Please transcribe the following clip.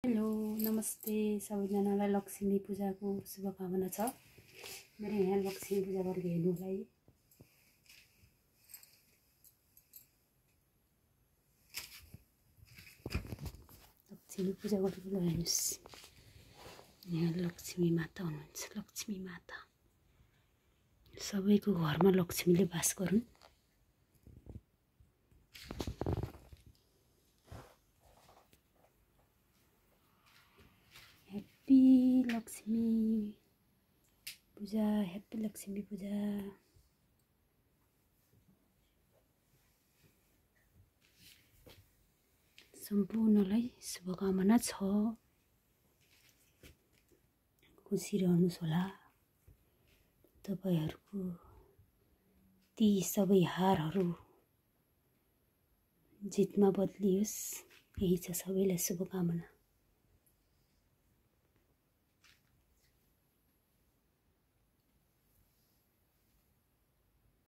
Hello नमस्ते सबैजनालाई लक्ष्मी पूजाको शुभकामना छ। मेरो यहाँ लक्ष्मी पूजा गरेको हेर्नुलाई लक्ष्मी पूजा गरेको हेर्नुस्। यहाँ लक्ष्मी माता हुनुहुन्छ। लक्ष्मी माता सबैको घरमा लक्ष्मीले बास गरून्। हैप्पी लक्ष्मी पूजा, हैप्पी लक्ष्मी पूजा। सम्पूर्णलाई शुभकामना छ। खुसी रहनुहोस् होला। तपाईहरुको ती सबै हारहरू जितमा बदलियोस्, यही छ सबैलाई शुभकामना।